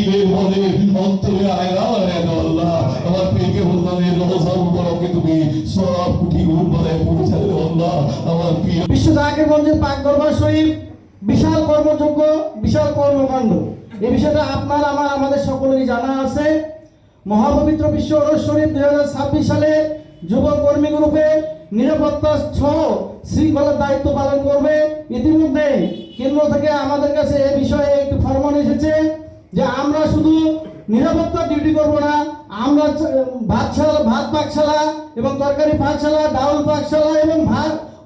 দিলের বলে অন্তরে আয়না আল্লাহ আমার প্রিয়কে বললামের রোজা মুবারকে তুমি সব কোটি গুণ বাড়ায় পৌঁছালে আল্লাহ আমার প্রিয় বিশ্ব জাকিরগঞ্জের পাক দরবার শরীফ বিশাল কর্মযোগ্য, বিশাল কর্মকাণ্ড। এই বিষয়টা আপনার আমাদের সকলেরই জানা আছে। মহাপবিত্র বিশ্ব ওরস শরীফ 2026 সালে যুব কর্মী গ্রুপে নিরাপত্তা সহ শৃঙ্খলার দায়িত্ব পালন করবে। ইতিমধ্যে কেন্দ্র থেকে আমাদের কাছে এই বিষয়ে একটি ফরমান এসেছে যে আমরা শুধু নিরাপত্তা ডিউটি করব না, আমরা ভাত পাকশালা এবং তরকারি পাকশালা, ডাউল পাকশালা এবং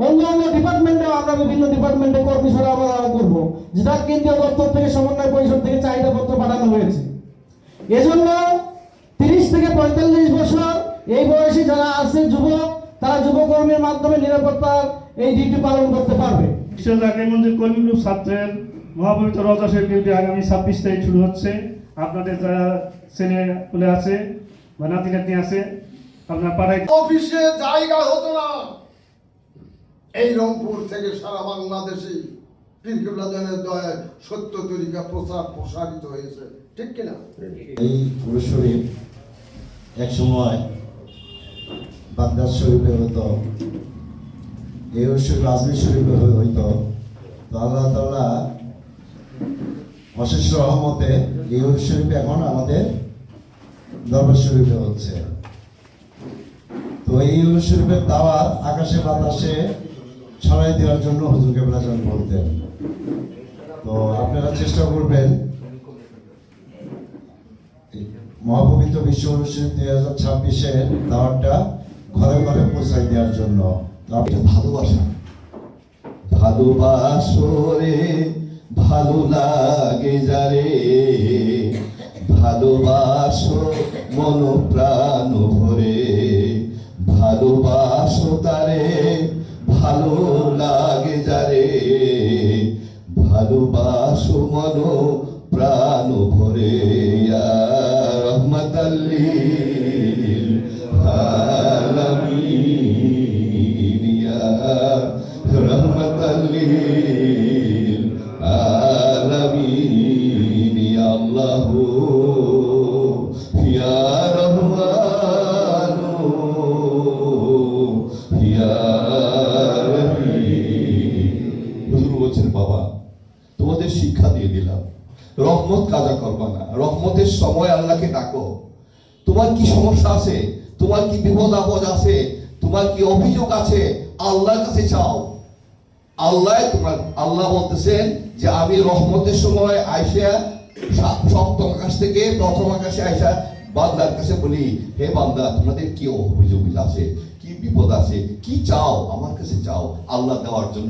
অন্যান্য ডিপার্টমেন্টে আমরা বিভিন্ন ডিপার্টমেন্টে কর্মী সরবরাহ করবো, যেটা কেন্দ্রীয় দপ্তর থেকে সমন্বয় পরিষদ থেকে চাহিদাপত্র পাঠানো হয়েছে। এজন্য 30 থেকে 45 বছর এই বয়সী যারা আছে যুবক, তারা যুবকর্মীর মাধ্যমে নিরাপত্তার এই ডিউটি পালন করতে পারবে। বিশ্ব জাকিরগঞ্জের কর্মী গ্রুপ ছাত্রের মহাপবিত্র রোজা শরীফ ডিউটি আগামী 26 তারিখ শুরু হচ্ছে। আপনাদের যারা ছেলে পুলে আছে বা নাতি নাতনি আছে, আপনার পাড়ায় অফিসে জায়গা হতো না। এই রংপুর থেকে সারা বাংলাদেশে পীর কিবলাদের দয়ায় সত্য তরিকা প্রসারিত হয়েছে, ঠিক কিনা? এই ওরস শরীফ এক সময় বাগদাদ শরীফে হতো, এই ওরস শরীফ আজমির শরীফে হইতো। তো আল্লাহ তাআলা অশেষ রহমতে এই ওরস শরীফ এখন আমাদের দরবার শরীফে হচ্ছে। তো এই ওরস শরীফের দাওয়াত আকাশে বাতাসে ছড়াই দেওয়ার জন্য হুজুর কেবলা জান বলতেন। তো আপনারা চেষ্টা করবেন মহাপবিত্র বিশ্ব ওরস শরীফ 2026-এর দাওয়াতটা ঘরে ঘরে পৌঁছাই দেওয়ার জন্য। ভালোবাসা ভালোবাসো রে ভালো লাগে যারে, ভালোবাসো মন প্রাণ ভরে, ভালোবাসো তারে ভালো লাগে যারে, ভালোবাসো মন প্রাণ ভরে। ইয়া রহমাতাল লিল আলামিন, ইয়া রহমাতাল লিল আলামিন, ইয়া আল্লাহ ইয়া রহমান ইয়া রহিম। হুজুর বলছেন, বাবা তোমাদের শিক্ষা দিয়ে দিলাম, রহমত কাজা করবা না, রহমতের সময় আল্লাহকে ডাকো। তোমার কি সমস্যা আছে, তোমার কি বিপদ আপদ আছে, তোমার কি অভিযোগ আছে, আল্লাহর কাছে চাও। আল্লাহ বলতেছেন যে আমি রহমতের সময় আইসা সপ্তম আকাশ থেকে প্রথম আকাশে আইসা বান্দার কাছে বলি, হে বান্দা তোমাদের কি অভিযোগ আছে, কি বিপদ আছে, কি চাও, আমার কাছে চাও। আল্লাহ দেওয়ার জন্য